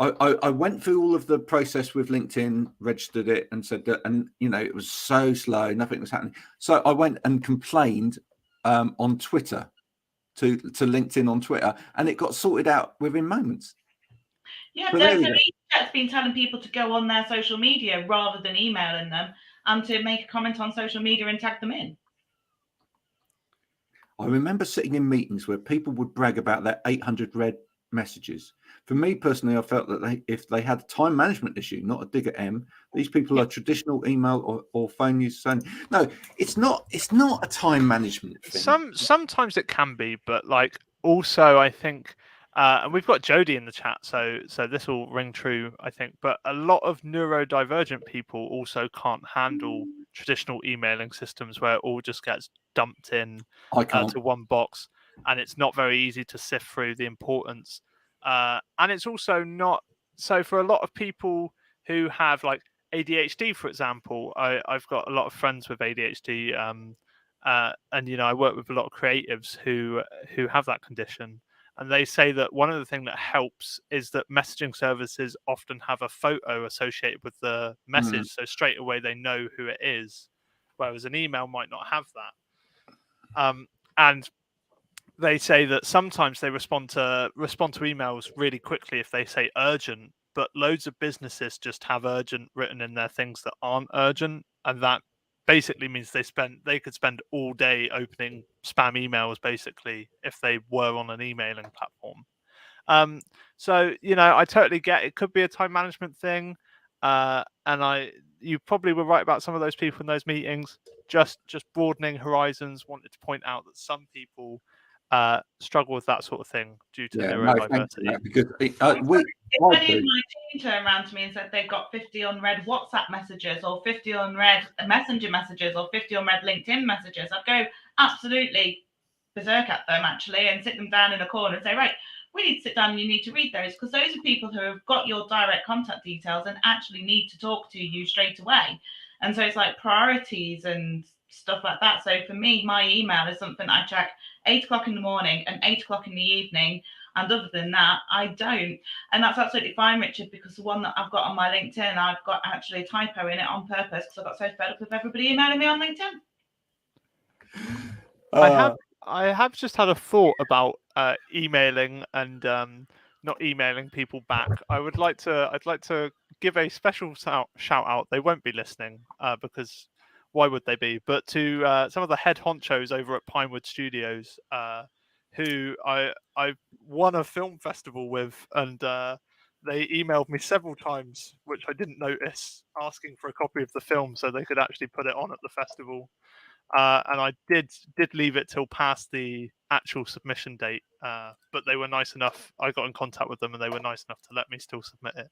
I went through all of the process with LinkedIn, registered it, and said that, and it was so slow, nothing was happening. So I went and complained on Twitter to LinkedIn on Twitter, and it got sorted out within moments. Yeah, that's been telling people to go on their social media rather than emailing them, and to make a comment on social media and tag them in. I remember sitting in meetings where people would brag about their 800 read messages. For me personally, I felt that if they had a time management issue, not a dig at M, these people are traditional email or phone use. No, it's not a time management thing. Sometimes it can be, but also I think, and we've got Jody in the chat, so this will ring true, I think. But a lot of neurodivergent people also can't handle traditional emailing systems where it all just gets dumped in to one box, and it's not very easy to sift through the importance. And it's also not so for a lot of people who have ADHD, for example. I've got a lot of friends with ADHD, And I work with a lot of creatives who have that condition, and they say that one of the things that helps is that messaging services often have a photo associated with the message, so straight away they know who it is, whereas an email might not have that. And they say that sometimes they respond to emails really quickly if they say urgent, but loads of businesses just have urgent written in their things that aren't urgent, and that basically means they could spend all day opening spam emails basically if they were on an emailing platform. So I totally get it could be a time management thing, and you probably were right about some of those people in those meetings. Just broadening horizons. Wanted to point out that some people struggle with that sort of thing due to neurodiversity. Because if any of my team turned around to me and said they've got 50 unread WhatsApp messages or 50 unread Messenger messages or 50 unread LinkedIn messages, I'd go absolutely berserk at them actually and sit them down in a corner and say, right, we need to sit down and you need to read those, because those are people who have got your direct contact details and actually need to talk to you straight away. And so it's like priorities and stuff like that. So for me, my email is something I check 8 o'clock in the morning and 8 o'clock in the evening. And other than that, I don't. And that's absolutely fine, Richard, because the one that I've got on my LinkedIn, I've got actually a typo in it on purpose because I got so fed up with everybody emailing me on LinkedIn. I have just had a thought about emailing and not emailing people back. I'd like to give a special shout out. They won't be listening because why would they be? But to some of the head honchos over at Pinewood Studios, who I won a film festival with, and they emailed me several times, which I didn't notice, asking for a copy of the film so they could actually put it on at the festival. And I did leave it till past the actual submission date, but they were nice enough. I got in contact with them, and they were nice enough to let me still submit it.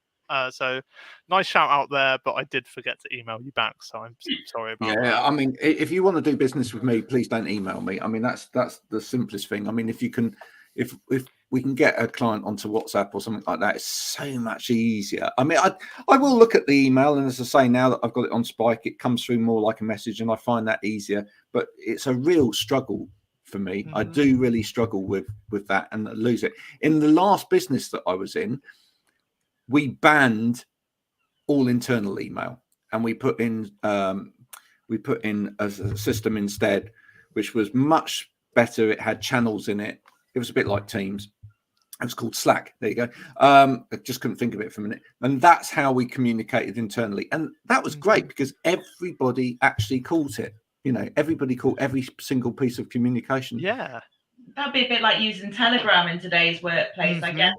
So nice shout out there, but I did forget to email you back, so I'm sorry about that. Yeah, I mean, if you want to do business with me, please don't email me. I mean, that's the simplest thing. I mean, if we can get a client onto WhatsApp or something like that, it's so much easier. I mean, I will look at the email, and as I say, now that I've got it on Spike, it comes through more like a message, and I find that easier. But it's a real struggle for me. Mm-hmm. I do really struggle with that and lose it. In the last business that I was in, we banned all internal email, and we put in a system instead, which was much better. It had channels in it. It was a bit like Teams. It was called Slack. There you go. I just couldn't think of it for a minute. And that's how we communicated internally. And that was great because everybody actually caught it. Everybody caught every single piece of communication. Yeah. That'd be a bit like using Telegram in today's workplace, I guess.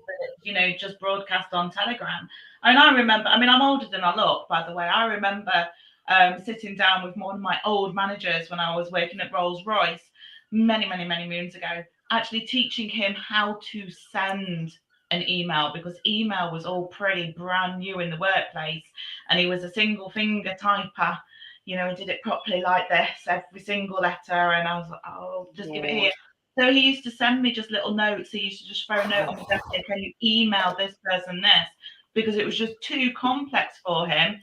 Just broadcast on Telegram. And I remember, I'm older than I look, by the way. I remember sitting down with one of my old managers when I was working at Rolls-Royce many, many, many moons ago, actually teaching him how to send an email, because email was all pretty brand new in the workplace, and he was a single finger typer. He did it properly like this, every single letter, and I was like, oh, just give it here. So he used to send me just little notes. He used to just throw a note on the desk, can you email this person this? Because it was just too complex for him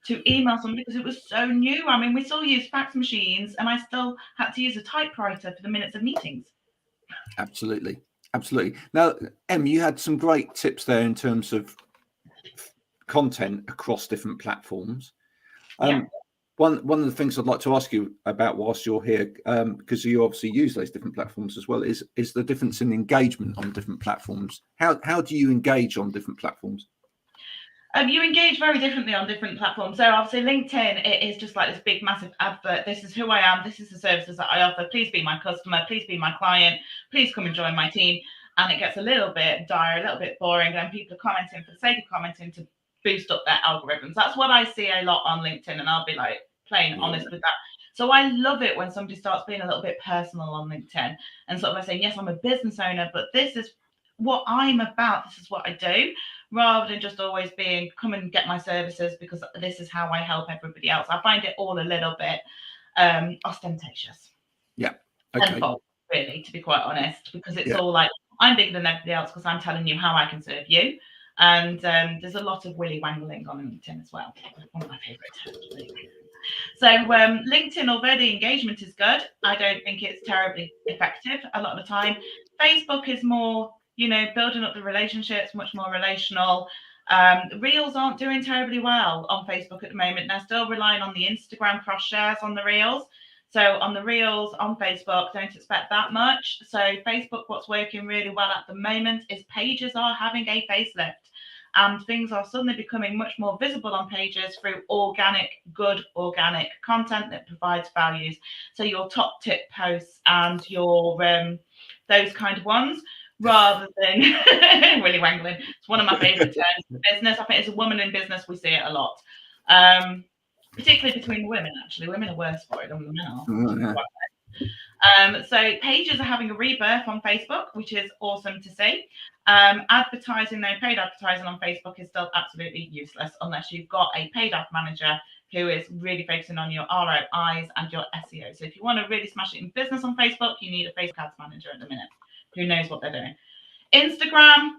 to email someone because it was so new. We still use fax machines, and I still had to use a typewriter for the minutes of meetings. Absolutely. Now, Em, you had some great tips there in terms of content across different platforms. One of the things I'd like to ask you about whilst you're here, because you obviously use those different platforms as well, is the difference in engagement on different platforms. How do you engage on different platforms? You engage very differently on different platforms. So obviously LinkedIn, it is just like this big, massive advert. This is who I am. This is the services that I offer. Please be my customer. Please be my client. Please come and join my team. And it gets a little bit dire, a little bit boring, and people are commenting for the sake of commenting to boost up their algorithms. That's what I see a lot on LinkedIn, and I'll be like plain honest with that. So I love it when somebody starts being a little bit personal on LinkedIn and sort of saying, yes, I'm a business owner, but this is what I'm about. This is what I do, rather than just always being, come and get my services because this is how I help everybody else. I find it all a little bit ostentatious. Yeah. Okay. Tenfold, really, to be quite honest, because it's all like, I'm bigger than everybody else because I'm telling you how I can serve you. And there's a lot of willy wangling on LinkedIn as well. One of my favorites. So LinkedIn, although the engagement is good, I don't think it's terribly effective a lot of the time. Facebook is more, building up the relationships, much more relational. Reels aren't doing terribly well on Facebook at the moment. They're still relying on the Instagram cross shares on the Reels. So on the Reels on Facebook, don't expect that much. So Facebook, what's working really well at the moment is pages are having a facelift. And things are suddenly becoming much more visible on pages through good organic content that provides values. So your top tip posts and your those kind of ones, rather than Willy Wangling. It's one of my favorite terms in business. I think as a woman in business, we see it a lot, particularly between the women. Actually, women are worse for it than the men are. So pages are having a rebirth on Facebook, which is awesome to see. Advertising, though, paid advertising on Facebook is still absolutely useless unless you've got a paid ad manager who is really focusing on your ROIs and your SEO. So if you want to really smash it in business on Facebook, you need a Facebook ads manager at the minute who knows what they're doing. Instagram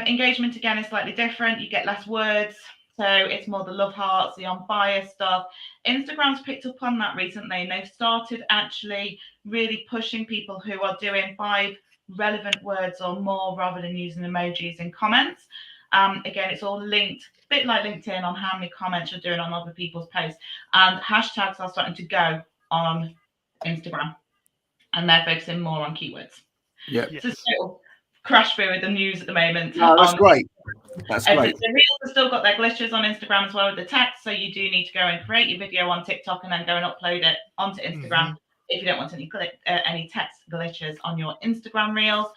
engagement, again, is slightly different. You get less words. So it's more the love hearts, the on fire stuff. Instagram's picked up on that recently, and they've started actually really pushing people who are doing 5 relevant words or more rather than using emojis in comments. Again, it's all linked, a bit like LinkedIn, on how many comments you're doing on other people's posts. And hashtags are starting to go on Instagram, and they're focusing more on keywords. Yeah. So still crash through with the news at the moment. No, that's great. That's great. The Reels have still got their glitches on Instagram as well with the text, so you do need to go and create your video on TikTok and then go and upload it onto Instagram if you don't want any text glitches on your Instagram Reels.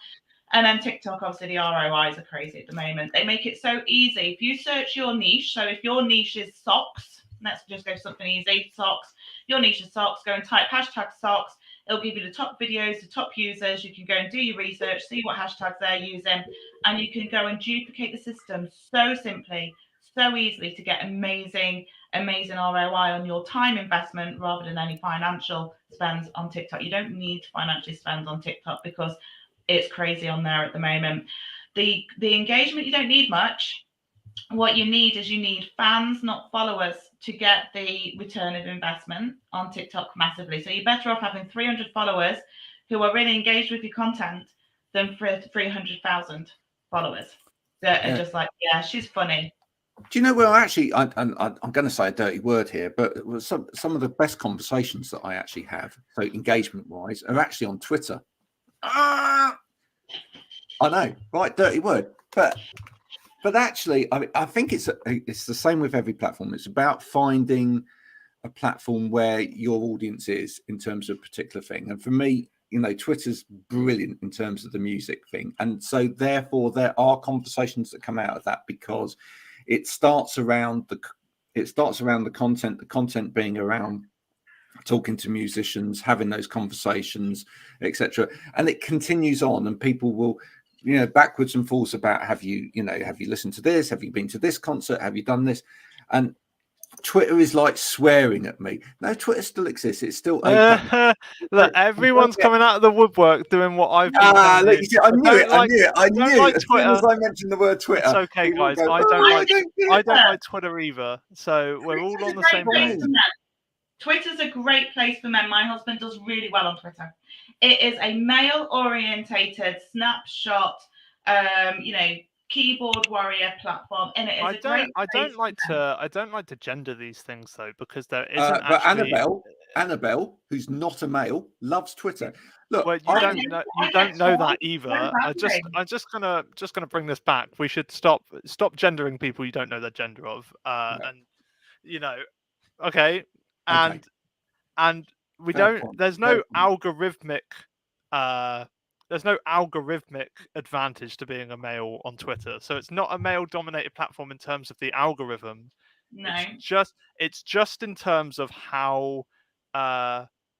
And then TikTok, obviously the ROIs are crazy at the moment. They make it so easy. If you search your niche, so if your niche is socks, let's just go something easy, socks. Your niche is socks, go and type hashtag socks. It'll give you the top videos, the top users. You can go and do your research, see what hashtags they're using, and you can go and duplicate the system so simply, so easily to get amazing ROI on your time investment rather than any financial spends on TikTok. You don't need to financially spend on TikTok because it's crazy on there at the moment. The engagement, you don't need much. What you need is you need fans, not followers, to get the return of investment on TikTok massively. So you're better off having 300 followers who are really engaged with your content than for 300,000 followers that are just like, yeah, she's funny. Do you know where I'm going to say a dirty word here, but some of the best conversations that I actually have, so engagement-wise, are actually on Twitter. I know, right? Dirty word, but actually, I think it's the same with every platform. It's about finding a platform where your audience is in terms of a particular thing. And for me, Twitter's brilliant in terms of the music thing. And so therefore, there are conversations that come out of that because it starts around the content being around talking to musicians, having those conversations, etc. And it continues on, and people will, backwards and forwards about have you listened to this? Have you been to this concert? Have you done this? And Twitter is like swearing at me. No, Twitter still exists. It's still open. Look, everyone's coming out of the woodwork doing what I've been look, I knew it. I knew like as Twitter. soon as I mentioned the word Twitter. It's okay, guys. Go, I don't like Twitter either. So we're all on the same page. Twitter's a great place for men. My husband does really well on Twitter. It is a male-orientated snapshot, keyboard warrior platform, and it is I don't like to gender these things though, because there isn't. But Annabelle, who's not a male, loves Twitter. Look, well, you don't know that either. I'm just gonna bring this back. We should stop gendering people you don't know the gender of. And okay. And we don't. There's no algorithmic advantage to being a male on Twitter. So it's not a male-dominated platform in terms of the algorithm. No, it's just in terms of how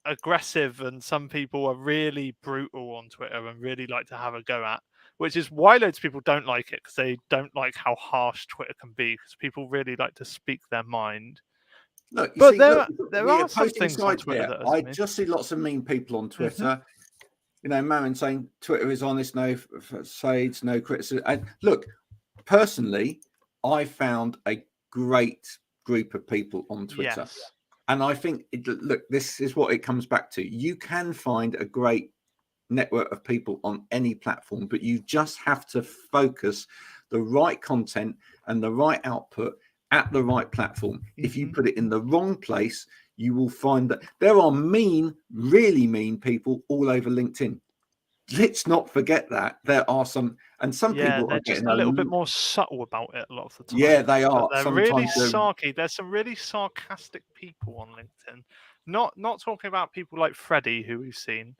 aggressive and some people are really brutal on Twitter and really like to have a go at. Which is why loads of people don't like it, because they don't like how harsh Twitter can be. Because people really like to speak their mind. Look, there are some things on Twitter that I just see lots of mean people on Twitter. Marin saying Twitter is honest, no shades, no criticism. And look, personally, I found a great group of people on Twitter. Yes. And I think, look, this is what it comes back to. You can find a great network of people on any platform, but you just have to focus the right content and the right output at the right platform. If you put it in the wrong place, you will find that there are really mean people all over LinkedIn. Let's not forget that there are some people they're are just getting a little bit more subtle about it a lot of the time. Yeah, they But are. they're Sometimes really they're- sarky. There's some really sarcastic people on LinkedIn. Not talking about people like Freddie, who we've seen,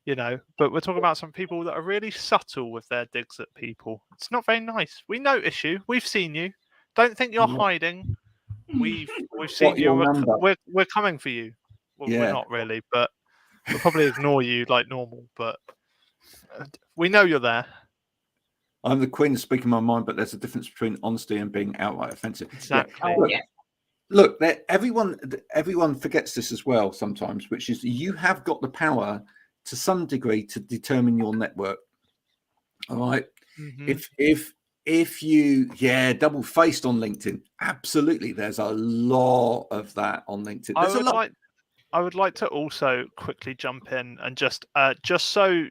you know, but we're talking about some people that are really subtle with their digs at people. It's not very nice. We notice you. We've seen you. Don't think you're hiding. We've seen your you. number. We're coming for you. Well, Yeah. we're not really, but we'll probably ignore you like normal. But we know you're there. I'm the queen of speaking my mind, but there's a difference between honesty and being outright offensive. Exactly. Yeah. Look, everyone forgets this as well sometimes, which is you have got the power to some degree to determine your network. All right. If you double faced on LinkedIn, absolutely, there's a lot of that on LinkedIn. I would like to also quickly jump in and just so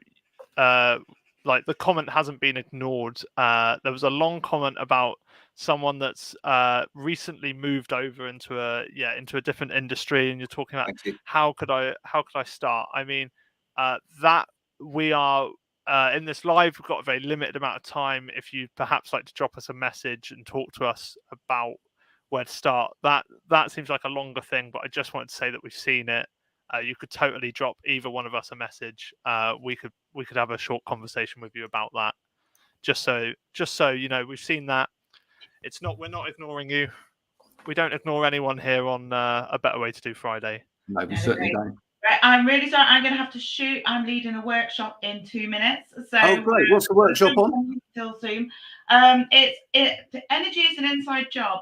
like the comment hasn't been ignored. There was a long comment about someone that's recently moved over into a different industry, and you're talking about how could I start? I mean, that we are in this live, we've got a very limited amount of time. If you perhaps like to drop us a message and talk to us about where to start, that seems like a longer thing, but I just wanted to say that we've seen it. You could totally drop either one of us a message. We could have a short conversation with you about that. Just so you know, we've seen that. We're not ignoring you. We don't ignore anyone here on A Better Way to Do Friday. No, we certainly don't. Right, I'm really sorry. I'm going to have to shoot. I'm leading a workshop in 2 minutes. So, oh, great. What's the workshop on? Till soon. Energy is an inside job.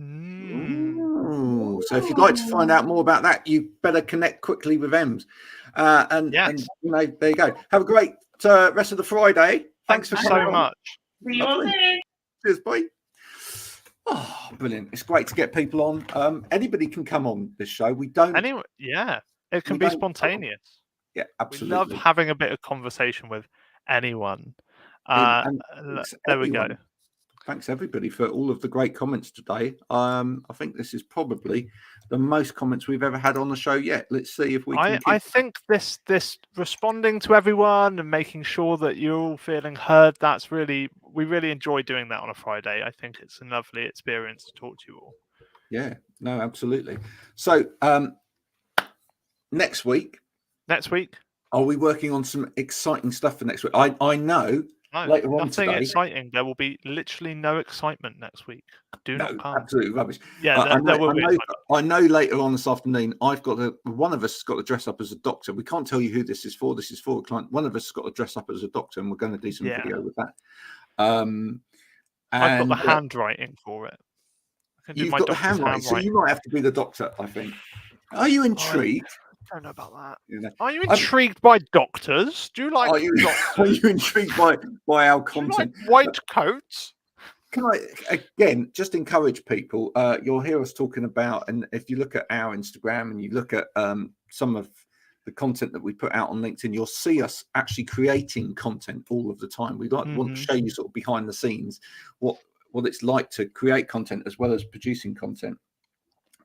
Ooh, so if you'd like to find out more about that, you better connect quickly with Ems. And you know, there you go. Have a great rest of the Friday. Thanks for so much. See you all soon. Cheers, bye. Oh, brilliant! It's great to get people on. Anybody can come on this show. We don't. Anyway, it can be spontaneous. Yeah, absolutely. We love having a bit of conversation with anyone. There we go. Thanks everybody for all of the great comments today. I think this is probably the most comments we've ever had on the show yet. Let's see if we can. I think this responding to everyone and making sure that you're all feeling heard, we really enjoy doing that on a Friday. I think it's a lovely experience to talk to you all. Yeah, no, absolutely. So next week, are we working on some exciting stuff for next week? I know. No, later on nothing today, exciting. There will be literally no excitement next week. Do not come. Absolutely rubbish. Yeah, there will be excitement. I know later on this afternoon, one of us has got to dress up as a doctor. We can't tell you who this is for. This is for a client. One of us has got to dress up as a doctor, and we're going to do some video with that. I've got the handwriting for it. You've got the handwriting, so you might have to be the doctor, I think. Are you intrigued? I don't know about that. You know, are you intrigued by doctors? Do you like doctors? Are you intrigued by our content? Do you like white coats? Can I again just encourage people? You'll hear us talking about, and if you look at our Instagram and you look at some of the content that we put out on LinkedIn, you'll see us actually creating content all of the time. We want to show you sort of behind the scenes what it's like to create content as well as producing content.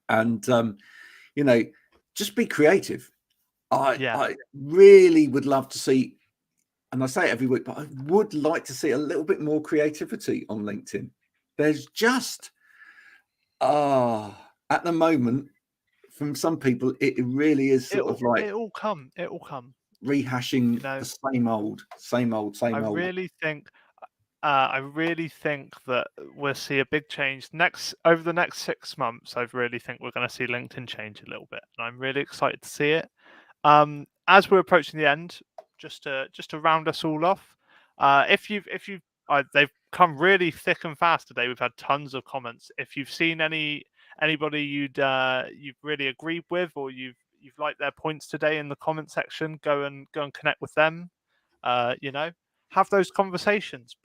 And you know, just be creative. I really would love to see, and I say it every week, but I would like to see a little bit more creativity on LinkedIn. There's just at the moment, from some people, it really is sort of like it will come rehashing the same old. I really think that we'll see a big change over the next 6 months. I really think we're going to see LinkedIn change a little bit, and I'm really excited to see it. As we're approaching the end, just to round us all off, they've come really thick and fast today. We've had tons of comments. If you've seen anybody you've really agreed with, or you've liked their points today in the comment section, go and connect with them. Have those conversations,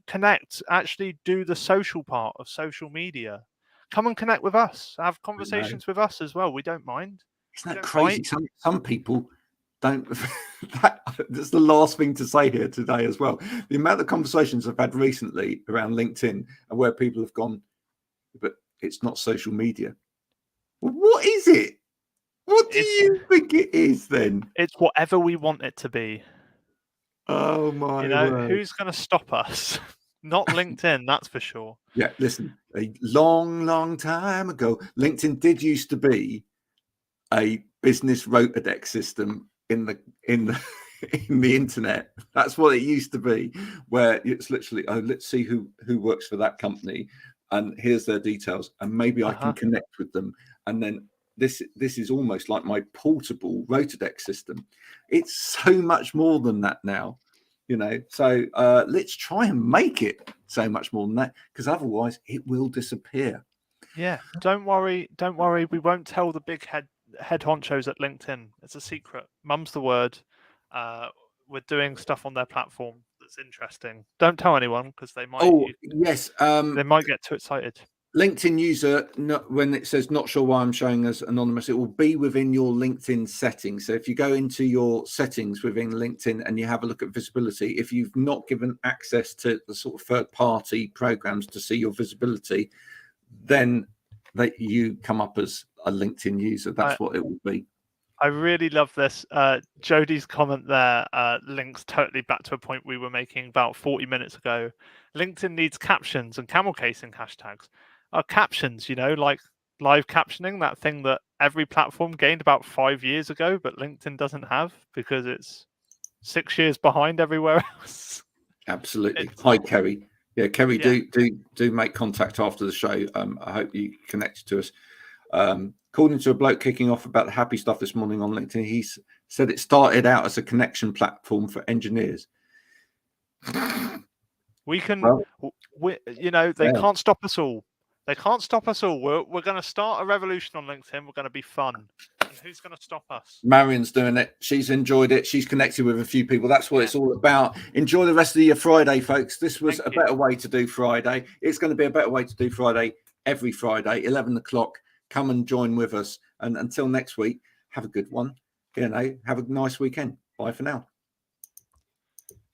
connect, actually do the social part of social media. come and connect with us. Have conversations with us as well. We don't mind. Isn't that don't crazy? Some people don't. That's the last thing to say here today as well. The amount of conversations I've had recently around LinkedIn and where people have gone, but it's not social media. Well, what is it? What do you think it is then? It's whatever we want it to be. Oh my word. Who's going to stop us? Not LinkedIn, that's for sure. Yeah, listen, a long time ago, LinkedIn did used to be a business Rolodex system in the internet. That's what it used to be, where it's literally, oh, let's see who works for that company, and here's their details, and maybe I can connect with them. And then this is almost like my portable Rolodex system. It's so much more than that now. So let's try and make it so much more than that, because otherwise it will disappear. Yeah, don't worry. We won't tell the big head honchos at LinkedIn. It's a secret. Mum's the word. We're doing stuff on their platform that's interesting. Don't tell anyone, because they might. Oh yes, they might get too excited. LinkedIn user, when it says not sure why I'm showing as anonymous, it will be within your LinkedIn settings. So if you go into your settings within LinkedIn and you have a look at visibility, if you've not given access to the sort of third-party programs to see your visibility, then you come up as a LinkedIn user. That's what it will be. I really love this. Jodie's comment there links totally back to a point we were making about 40 minutes ago. LinkedIn needs captions and camel casing hashtags. Captions, like live captioning, that thing that every platform gained about 5 years ago, but LinkedIn doesn't have because it's 6 years behind everywhere else. Absolutely. Hi, Kerry. Yeah, Kerry, do make contact after the show. I hope you connected to us. According to a bloke kicking off about the happy stuff this morning on LinkedIn, he said it started out as a connection platform for engineers. We can, they can't stop us all. They can't stop us all. We're going to start a revolution on LinkedIn. We're going to be fun. And who's going to stop us? Marion's doing it. She's enjoyed it. She's connected with a few people. That's what it's all about. Enjoy the rest of your Friday, folks. This was a better way to do Friday. It's going to be a better way to do Friday every Friday, 11 o'clock. Come and join with us. And until next week, have a good one. Have a nice weekend. Bye for now.